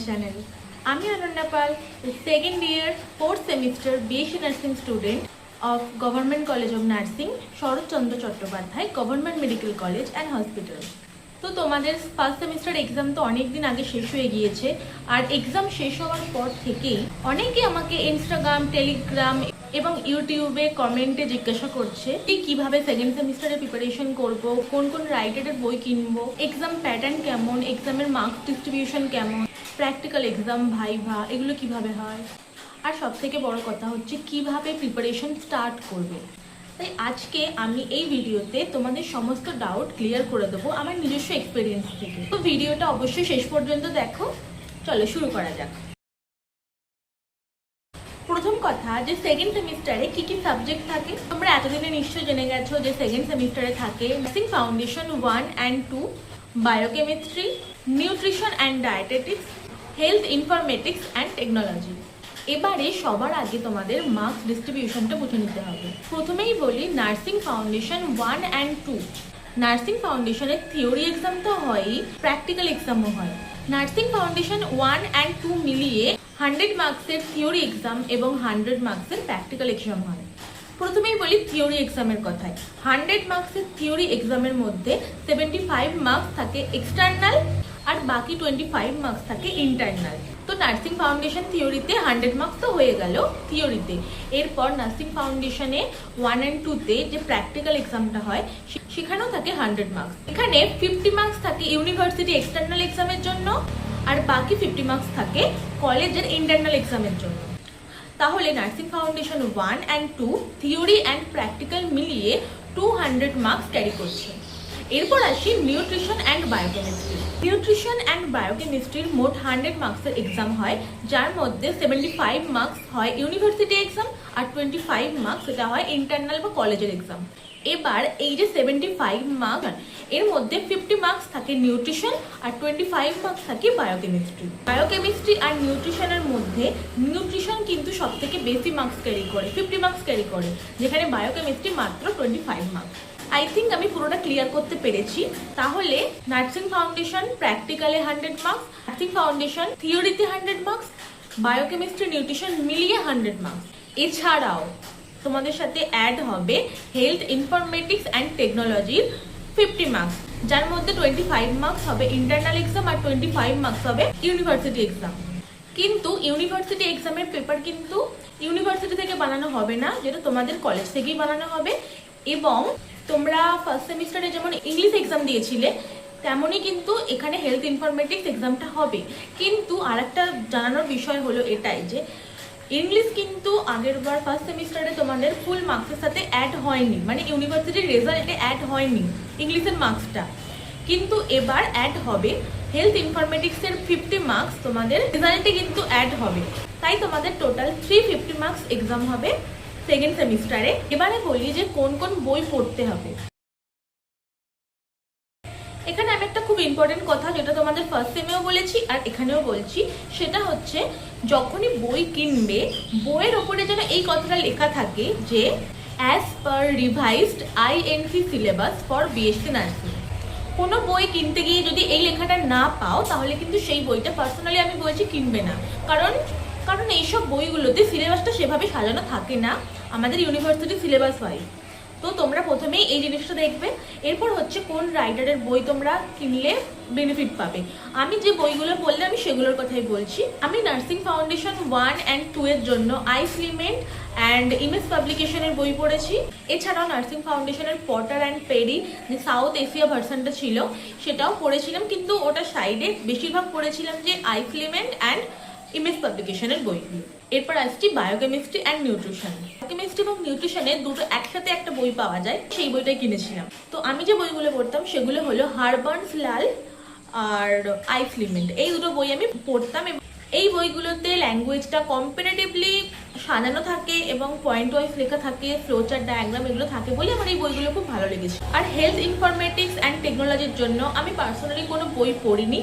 channel. আমি অনন্যা পাল, second year 4th semester BSc Nursing student of Government College of Nursing, Saratchandra Chattopadhyay, Government Medical College and Hospital. তো তোমাদের first semester exam তো অনেক দিন আগে শেষ হয়ে গিয়েছে, আর এক্সাম শেষ হওয়ার পর থেকেই অনেকে আমাকে ইনস্টাগ্রাম, টেলিগ্রাম এবং ইউটিউবে কমেন্টে জিজ্ঞাসা করছে কিভাবে সেকেন্ড সেমিস্টারের প্রিপারেশন করব, কোন কোন রাইটারের বই কিনবো, এক্সাম প্যাটার্ন কেমন, এক্সামের মার্কস ডিস্ট্রিবিউশন কেমন, প্র্যাকটিক্যাল এক্সাম, ভাইভা এগুলো কিভাবে হয়, আর সবথেকে বড় কথা হচ্ছে কিভাবে প্রিপারেশন স্টার্ট করবে। তাই আজকে আমি এই ভিডিওতে তোমাদের সমস্ত ডাউট ক্লিয়ার করে দেবো আমার নিজস্ব এক্সপিরিয়েন্স থেকে। তো ভিডিওটা অবশ্যই শেষ পর্যন্ত দেখো। চলো শুরু করা যাক। প্রথম কথা, যে সেকেন্ড সেমিস্টারে কি কি সাবজেক্ট থাকে তোমরা এতদিনে নিশ্চয়ই জেনে গেছো যে সেকেন্ড সেমিস্টারে থাকে nursing foundation 1 and 2, biochemistry, nutrition and dietetics, health informatics and technology. এবারে সবার আগে তোমাদের মার্কস ডিস্ট্রিবিউশনটা বুঝে নিতে হবে। প্রথমেই বলি নার্সিং ফাউন্ডেশন 1 and 2। নার্সিং ফাউন্ডেশনের থিওরি এক্সাম তো হয়ই, প্র্যাকটিক্যাল এক্সামও হয়। নার্সিং ফাউন্ডেশন 1 and 2 মিলিয়ে 100 মার্কসের থিওরি এক্সাম এবং 100 মার্কসের প্র্যাকটিক্যাল এক্সাম হয়। প্রথমেই বলি থিওরি এক্সামের কথায়। 100 মার্কসের থিওরি এক্সামের মধ্যে 75 মার্কস থাকে এক্সটার্নাল আর বাকি 25 মার্কস থাকে ইন্টারনাল। তো নার্সিং ফাউন্ডেশন থিওরিতে 100 মার্কস তো হয়ে গেল থিওরিতে। এরপর নার্সিং ফাউন্ডেশনে 1 and 2তে যে প্র্যাকটিক্যাল এক্সামটা হয় সেখানেও থাকে 100 মার্কস। এখানে 50 মার্কস থাকে ইউনিভার্সিটি এক্সটার্নাল এক্সামের জন্য আর বাকি 50 মার্কস থাকে কলেজের ইন্টারনাল এক্সামের জন্য। তাহলে nursing foundation 1 and 2 theory and practical মিলিয়ে 200 মার্কস ক্যারি করছে। এরপর আসি nutrition and biochemistry. Nutrition and বায়োকেমিস্ট্রির মোট 100 মার্কসের এক্সাম হয়, যার মধ্যে 75 মার্কস হয় ইউনিভার্সিটি এক্সাম আর 25 মার্কস এটা হয় ইন্টারনাল বা কলেজের এক্সাম। এবার এই যে 75 মার্কস, এর মধ্যে 50 মার্কস থাকে নিউট্রিশন আর 25 মার্কস থাকে বায়োকেমিস্ট্রি। বায়োকেমিস্ট্রি আর নিউট্রিশনের মধ্যে নিউট্রিশন কিন্তু সব থেকে বেশি মার্কস ক্যারি করে, 50 মার্কস ক্যারি করে, যেখানে বায়োকেমিস্ট্রি মাত্র 25 মার্কস। আই থিঙ্ক আমি পুরোটা ক্লিয়ার করতে পেরেছি। তাহলে নার্সিং ফাউন্ডেশন প্র্যাকটিক্যালে 100 মার্কস, নার্সিং ফাউন্ডেশন থিওরিতে 100 মার্কস, বায়োকেমিস্ট্রি নিউট্রিশন মিলিয়ে 100 মার্কস। এছাড়াও তোমাদের সাথে অ্যাড হবে হেলথ ইনফরমেটিক্স অ্যান্ড টেকনোলজির 50 মার্কস, যার মধ্যে 25 মার্কস হবে ইন্টারনাল এক্সাম আর 25 মার্কস হবে ইউনিভার্সিটি এক্সাম। কিন্তু ইউনিভার্সিটি এক্সামের পেপার কিন্তু ইউনিভার্সিটি থেকে বানানো হবে না, যেটা তোমাদের কলেজ থেকেই বানানো হবে। এবং তোমরা ফার্স্ট সেমিস্টারে যেমন ইংলিশ এক্সাম দিয়েছিলে তেমনই কিন্তু এখানে হেলথ ইনফরমেটিক্স এক্সামটা হবে। কিন্তু আরেকটা জানানোর বিষয় হলো এটাই যে ইংলিশ কিন্তু আগের বার ফার্স্ট সেমিস্টারে তোমাদের ফুল মার্কসের সাথে অ্যাড হয়নি, মানে ইউনিভার্সিটির রেজাল্টে অ্যাড হয়নি ইংলিশের মার্কসটা, কিন্তু এবার অ্যাড হবে। হেলথ ইনফরমেটিক্সের 50 মার্কস তোমাদের রেজাল্টে কিন্তু অ্যাড হবে, তাই তোমাদের টোটাল 350 মার্কস এক্সাম হবে সেকেন্ড সেমিস্টারে। এবারে বলি যে কোন কোন বই পড়তে হবে। এখানে আমি একটা খুব ইম্পর্টেন্ট কথা, যেটা তোমাদের ফার্স্ট সেমেও বলেছি আর এখানেও বলছি, সেটা হচ্ছে যখনই বই কিনবে বইয়ের ওপরে যেন এই কথাটা লেখা থাকে যে as per revised INC syllabus for BSc nursing. কোনো বই কিনতে গিয়ে যদি এই লেখাটা না পাও তাহলে কিন্তু সেই বইটা পার্সোনালি আমি বলছি কিনবে না, কারণ এইসব বইগুলোতে সিলেবাসটা সেভাবে সাজানো থাকে না আমাদের ইউনিভার্সিটি সিলেবাস ওয়াইজ। তো তোমরা প্রথমেই এই জিনিসটা দেখবে। এরপর হচ্ছে কোন রাইটারের বই তোমরা কিনলে বেনিফিট পাবে। আমি যে বইগুলো বললে আমি সেগুলোর কথাই বলছি। আমি নার্সিং ফাউন্ডেশন 1 and 2 এর জন্য আইসলিমেন্ট অ্যান্ড ইমেজ পাবলিকেশনের বই পড়েছি। এছাড়াও নার্সিং ফাউন্ডেশনের পটার অ্যান্ড পেরি যে সাউথ এশিয়া ভার্সনটা ছিল সেটাও পড়েছিলাম, কিন্তু ওটা সাইডে বেশিরভাগ পড়েছিলাম যে আইসলিমেন্ট অ্যান্ড ইমেজ পাবলিকেশনের বইগুলো। এরপর আসছি বায়োকেমিস্ট্রি অ্যান্ড নিউট্রিশন। বায়োকেমিস্ট্রি এবং নিউট্রিশনে দুটো একসাথে একটা বই পাওয়া যায়, সেই বইটাই কিনেছিলাম। তো আমি যে বইগুলো পড়তাম সেগুলো হলো হারবার্নস লাল আর আইসলিমেন্ট, এই দুটো বই আমি পড়তাম। এই বইগুলোতে ল্যাঙ্গুয়েজটা কম্পারেটিভলি সাজানো থাকে এবং পয়েন্ট ওয়াইজ লেখা থাকে, ফ্লোচার্ট, ডায়াগ্রাম এগুলো থাকে বলে আমার এই বইগুলো খুব ভালো লেগেছে। আর হেলথ ইনফরমেটিক্স অ্যান্ড টেকনোলজির জন্য আমি পার্সোনালি কোনো বই পড়িনি।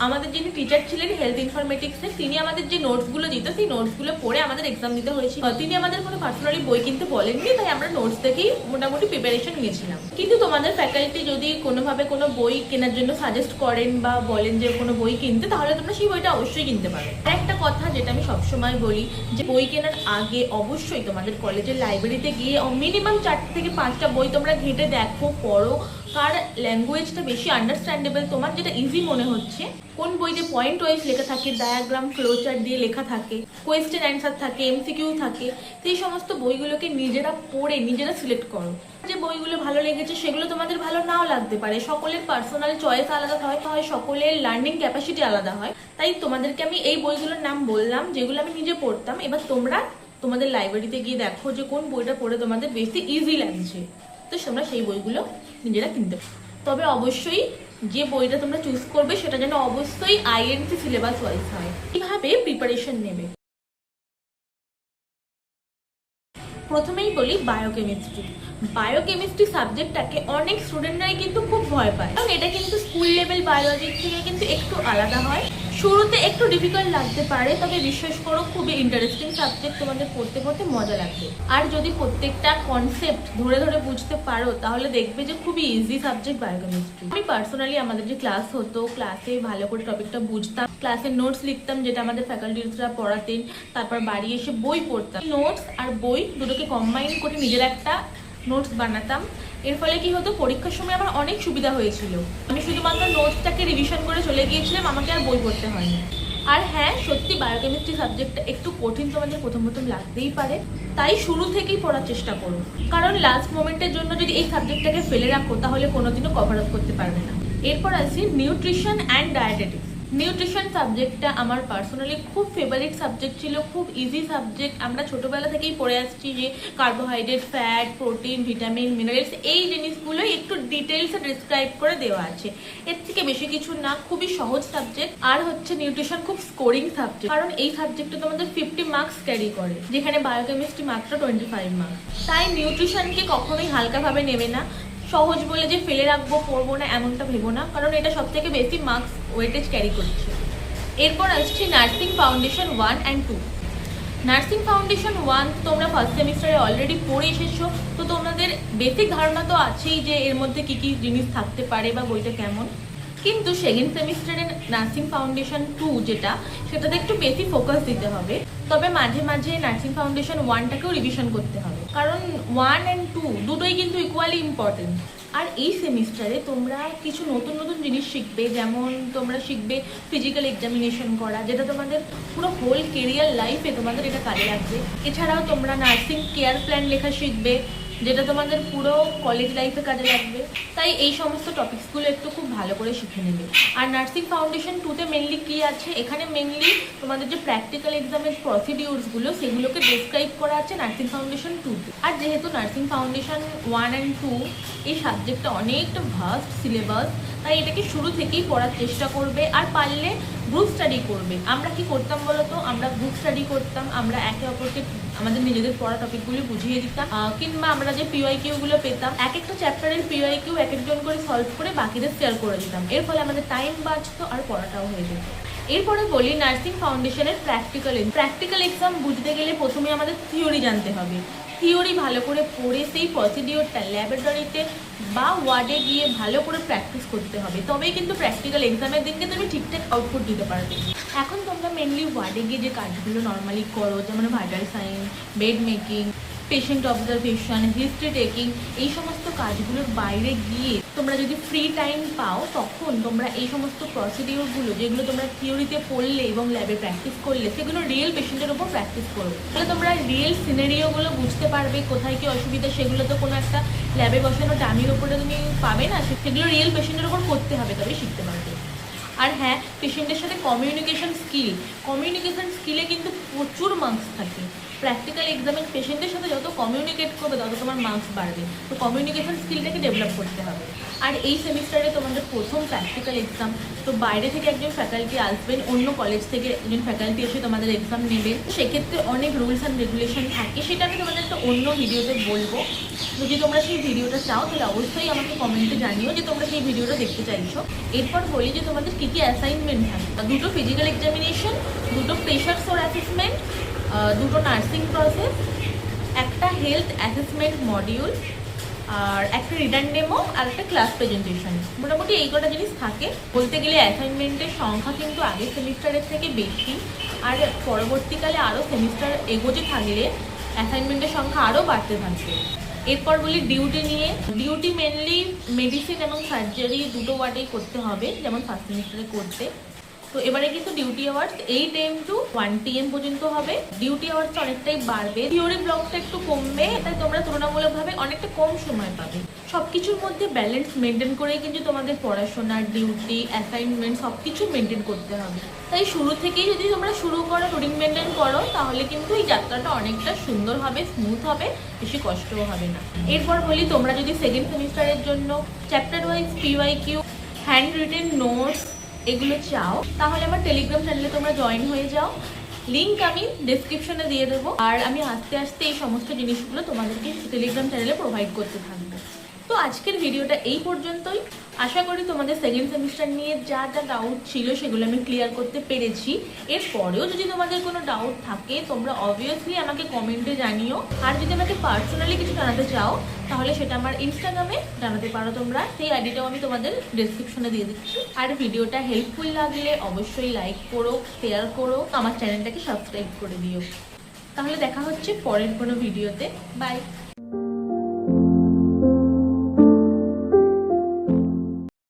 আমাদের যিনি টিচার ছিলেন হেলথ ইনফরমেটিক্সের, তিনি আমাদের যে নোটসগুলো দিত সেই নোটসগুলো পড়ে আমাদের এক্সাম দিতে হয়েছিল। তিনি আমাদের কোনো পার্সোনালি বই কিনতে বলেননি, তাই আমরা নোটস দেখেই মোটামুটি প্রিপারেশন নিয়েছিলাম। কিন্তু তোমাদের ফ্যাকাল্টি যদি কোনোভাবে কোনো বই কেনার জন্য সাজেস্ট করেন বা বলেন যে কোনো বই কিনতে, তাহলে তোমরা সেই বইটা অবশ্যই কিনতে পারো। আর একটা কথা যেটা আমি সবসময় বলি, যে বই কেনার আগে অবশ্যই তোমাদের কলেজের লাইব্রেরিতে গিয়ে মিনিমাম 4 থেকে 5টা বই তোমরা ঘেঁটে দেখো, পড়ো, কার ল্যাঙ্গুয়েজটা বেশি আন্ডারস্ট্যান্ডেবল, তোমার যেটা ইজি মনে হচ্ছে, কোন বইতে পয়েন্ট ওয়াইজ লেখা থাকে, ডায়াগ্রাম, ফ্লোচার্ট দিয়ে লেখা থাকে, কোয়েশ্চেন অ্যান্সার থাকে, এমসিকিউ থাকে, সেই সমস্ত বইগুলোকে নিজেরা পড়ে নিজেরা সিলেক্ট করো। যে বইগুলো ভালো লেগেছে সেগুলো তোমাদের ভালো নাও লাগতে পারে, সকলের পার্সোনাল চয়েস আলাদা হয়, সকলের লার্নিং ক্যাপাসিটি আলাদা হয়। তাই তোমাদেরকে আমি এই বইগুলোর নাম বললাম যেগুলো আমি নিজে পড়তাম। এবার তোমরা তোমাদের লাইব্রেরিতে গিয়ে দেখো যে কোন বইটা পড়ে তোমাদের বেশি ইজি লাগছে, তো তোমরা সেই বইগুলো নিজেরা কিনতে পারো। তবে অবশ্যই যে বইটা তোমরা চুজ করবে সেটা যেন অবশ্যই আইএনসি সিলেবাস ওয়াইজ হয়। কিভাবে প্রিপারেশন নেবে, প্রথমেই বলি বায়োকেমিস্ট্রি সাবজেক্টটাকে অনেক স্টুডেন্টরাই কিন্তু খুব ভয় পায়, কারণ এটা কিন্তু স্কুল লেভেল বায়োলজির থেকে কিন্তু একটু আলাদা হয়। শুরুতে একটু ডিফিকাল্ট লাগতে পারে, তবে বিশ্বাস করো খুবই ইন্টারেস্টিং সাবজেক্ট, তোমাদের পড়তে পড়তে মজা লাগবে। আর যদি প্রত্যেকটা কনসেপ্ট ধরে ধরে বুঝতে পারো তাহলে দেখবে যে খুবই ইজি সাবজেক্ট বায়োকেমিস্ট্রি। আমি পার্সোনালি আমাদের যে ক্লাস হতো, ক্লাসে ভালো করে টপিকটা বুঝতাম, ক্লাসে নোটস লিখতাম যেটা আমাদের ফ্যাকাল্টিরা পড়াতেন, তারপর বাড়ি এসে বই পড়তাম। নোটস আর বই দুটোকে কম্বাইন করে নিজের একটা নোটস বানাতাম। এর ফলে কি হতো, পরীক্ষার সময় আমার অনেক সুবিধা হয়েছিল। আমি শুধুমাত্র নোটসটাকে রিভিশন করে চলে গিয়েছিলাম, আমাকে আর বই পড়তে হয়নি। আর হ্যাঁ, সত্যি বায়োকেমিস্ট্রি সাবজেক্টটা একটু কঠিন তোমাদের প্রথম লাগতেই পারে, তাই শুরু থেকেই পড়ার চেষ্টা করো, কারণ লাস্ট মোমেন্টের জন্য যদি এই সাবজেক্টটাকে ফেলে রাখো তাহলে কোনোদিনও কভার আপ করতে পারবে না। এরপর আসি নিউট্রিশন অ্যান্ড ডায়েটেটিক্স। নিউট্রিশন সাবজেক্টটা আমার পার্সোনালি খুব ফেভারিট সাবজেক্ট ছিল, খুব ইজি সাবজেক্ট। আমরা ছোটোবেলা থেকেই পড়ে আসছি যে carbohydrate, fat, protein, vitamin, minerals, এই জিনিসগুলোই একটু ডিটেলসে ডিসক্রাইব করে দেওয়া আছে, এর থেকে বেশি কিছু না। খুবই সহজ সাবজেক্ট। আর হচ্ছে নিউট্রিশন খুব স্কোরিং সাবজেক্ট, কারণ এই সাবজেক্টে তোমাদের 50 মার্কস ক্যারি করে, যেখানে বায়োকেমিস্ট্রি মাত্র 25 মার্কস। তাই নিউট্রিশনকে কখনোই হালকাভাবে নেবে না। সহজ বলে যে ফেলে রাখবো, পড়বো না এমনটা ভেবো না, কারণ এটা সব থেকে বেশি মার্কস ওয়েটেজ ক্যারি করছে। এরপর আসছি nursing foundation 1 and 2। Nursing foundation 1 তোমরা ফার্স্ট সেমিস্টারে অলরেডি পড়ে এসেছো, তো তোমাদের বেসিক ধারণা তো আছেই যে এর মধ্যে কি কি জিনিস থাকতে পারে বা বইটা কেমন। কিন্তু সেকেন্ড সেমিস্টারে নার্সিং ফাউন্ডেশন 2 যেটা, সেটাতে একটু বেশি ফোকাস দিতে হবে। তবে মাঝে মাঝে নার্সিং ফাউন্ডেশন 1টাকেও রিভিশন করতে হবে, কারণ 1 and 2 দুটোই কিন্তু ইকুয়ালি ইম্পর্টেন্ট। আর এই সেমিস্টারে তোমরা কিছু নতুন নতুন জিনিস শিখবে, যেমন তোমরা শিখবে ফিজিক্যাল এক্সামিনেশন করা, যেটা তোমাদের পুরো হোল কেরিয়ার লাইফে তোমাদের এটা কাজে লাগবে। এছাড়াও তোমরা নার্সিং কেয়ার প্ল্যান লেখা শিখবে, যেটা তোমাদের পুরো কলেজ লাইফে কাজে লাগবে। তাই এই সমস্ত টপিকসগুলো একটু খুব ভালো করে শিখে নেবে। আর নার্সিং ফাউন্ডেশন 2তে মেনলি কী আছে, এখানে মেনলি তোমাদের যে প্র্যাকটিক্যাল এক্সামের প্রসিডিউরসগুলো সেগুলোকে ডেসক্রাইব করা আছে নার্সিং ফাউন্ডেশন 2তে। আর যেহেতু নার্সিং ফাউন্ডেশন 1 and 2 এই সাবজেক্টটা অনেকটা ভাস্ট সিলেবাস, তাই এটাকে শুরু থেকেই পড়ার চেষ্টা করবে। আর পারলে গ্রুপ স্টাডি করবে। আমরা কি করতাম বলো তো, আমরা গ্রুপ স্টাডি করতাম, আমরা একে অপরকে আমাদের নিজেদের পড়া টপিকগুলো বুঝিয়ে দিতাম, কিংবা আমরা যে পিওয়াইকিউগুলো পেতাম, এক একটা চ্যাপ্টারের পিওয়াইকিউ এক একজন করে সলভ করে বাকিদের শেয়ার করে দিতাম। এর ফলে আমাদের টাইম বাঁচতো আর পড়াটাও হয়ে যেত। এরপরে বলি নার্সিং ফাউন্ডেশনের প্র্যাকটিক্যাল এক্সাম বুঝতে গেলে প্রথমে আমাদের থিওরি জানতে হবে। থিওরি ভালো করে পড়ে সেই প্রসিডিওরটা ল্যাবরেটরিতে বা ওয়ার্ডে গিয়ে ভালো করে প্র্যাকটিস করতে হবে, তবেই কিন্তু প্র্যাকটিক্যাল এক্সামের দিনকে তুমি ঠিকঠাক আউটপুট দিতে পারবে। এখন তোমরা মেনলি ওয়ার্ডে গিয়ে যে কাজগুলো নর্মালি করো, যেমন vital sign, bed making, patient observation, history taking, এই সমস্ত কাজগুলোর বাইরে গিয়ে তোমরা যদি ফ্রি টাইম পাও তখন তোমরা এই সমস্ত প্রসিডিওরগুলো যেগুলো তোমরা থিওরিতে পড়লে এবং ল্যাবে প্র্যাকটিস করলে সেগুলো রিয়েল পেশেন্টের ওপর প্র্যাকটিস করো, তাহলে তোমরা রিয়েল সিনারিওগুলো বুঝতে পারবে, কোথায় কি অসুবিধা সেগুলো তো কোনো একটা ল্যাবে বসানো ডামির ওপরে তুমি পাবে না, সেগুলো রিয়েল পেশেন্টের ওপর করতে হবে, তবে শিখতে পারবে। আর হ্যাঁ, পেশেন্টের সাথে কমিউনিকেশন স্কিলে কিন্তু প্রচুর মার্কস থাকে। প্র্যাকটিক্যাল এক্সামের পেশেন্টের সাথে যত কমিউনিকেট করবে তত তোমার মার্কস বাড়বে। তো কমিউনিকেশন স্কিলটাকে ডেভেলপ করতে হবে। আর এই সেমিস্টারে তোমাদের প্রথম প্র্যাকটিক্যাল এক্সাম, তো বাইরে থেকে একজন ফ্যাকাল্টি আসবেন, অন্য কলেজ থেকে একজন ফ্যাকাল্টি এসে তোমাদের এক্সাম নেবেন। সেক্ষেত্রে অনেক রুলস অ্যান্ড রেগুলেশন থাকে, সেটা আমি তোমাদের একটা অন্য ভিডিওতে বলবো। যদি তোমরা সেই ভিডিওটা চাও তাহলে অবশ্যই আমাকে কমেন্টে জানিও যে তোমরা সেই ভিডিওটা দেখতে চাইছো। এরপর বলি যে তোমাদের কী কী অ্যাসাইনমেন্ট থাকে। দুটো ফিজিক্যাল এক্সামিনেশন, দুটো প্রেশার সোর অ্যাসেসমেন্ট, দুটো নার্সিং প্রসেস, একটা হেলথ অ্যাসেসমেন্ট মডিউল, আর একটা রিটার্ন ডেমো, আর একটা ক্লাস প্রেজেন্টেশন। মোটামুটি এই কটা জিনিস থাকে। বলতে গেলে অ্যাসাইনমেন্টের সংখ্যা কিন্তু আগের সেমিস্টারের থেকে বেশি, আর পরবর্তীকালে আরও সেমিস্টার এগোতে থাকলে অ্যাসাইনমেন্টের সংখ্যা আরও বাড়তে থাকবে। এরপর বলি ডিউটি নিয়ে। ডিউটি মেনলি মেডিসিন এবং সার্জারি দুটো ওয়ার্ডেই করতে হবে, যেমন ফার্স্ট সেমিস্টারে করতে। তো এবারে কিন্তু duty hours 8 AM to 1 PM পর্যন্ত হবে। ডিউটি আওয়ার্স অনেকটাই বাড়বে, থিওরি ব্লকটা একটু কমবে, তাই তোমরা তুলনামূলকভাবে অনেকটা কম সময় পাবে। সব কিছুর মধ্যে ব্যালেন্স মেনটেন করেই কিন্তু তোমাদের পড়াশোনা, ডিউটি, অ্যাসাইনমেন্ট সব কিছু মেনটেন করতে হবে। তাই শুরু থেকেই যদি তোমরা শুরু করো, রুটিন মেনটেন করো, তাহলে কিন্তু এই যাত্রাটা অনেকটা সুন্দর হবে, স্মুথ হবে, বেশি কষ্টও হবে না। এরপর বলি, তোমরা যদি সেকেন্ড সেমিস্টারের জন্য chapter wise PYQ, hand written notes এগুলো চাও, তাহলে আমার টেলিগ্রাম চ্যানেলে তোমরা জয়েন হয়ে যাও। লিঙ্ক আমি ডেসক্রিপশনে দিয়ে দেবো। আর আমি আস্তে আস্তে এই সমস্ত জিনিসগুলো তোমাদেরকে টেলিগ্রাম চ্যানেলে প্রোভাইড করতে থাকবো। তো আজকের ভিডিওটা এই পর্যন্তই। আশা করি তোমাদের সেকেন্ড সেমিস্টার নিয়ে যা যা ডাউট ছিল সেগুলো আমি ক্লিয়ার করতে পেরেছি। এরপরেও যদি তোমাদের কোনো ডাউট থাকে তোমরা অবভিয়াসলি আমাকে কমেন্টে জানিও। আর যদি আমাকে পার্সোনালি কিছু জানাতে চাও তাহলে সেটা আমার ইনস্টাগ্রামে জানাতে পারো তোমরা, সেই আইডিটাও আমি তোমাদের ডেসক্রিপশনে দিয়ে দিচ্ছি। আর ভিডিওটা হেল্পফুল লাগলে অবশ্যই লাইক করো, শেয়ার করো, আমার চ্যানেলটাকে সাবস্ক্রাইব করে দিও। তাহলে দেখা হচ্ছে পরের কোনো ভিডিওতে। বাই।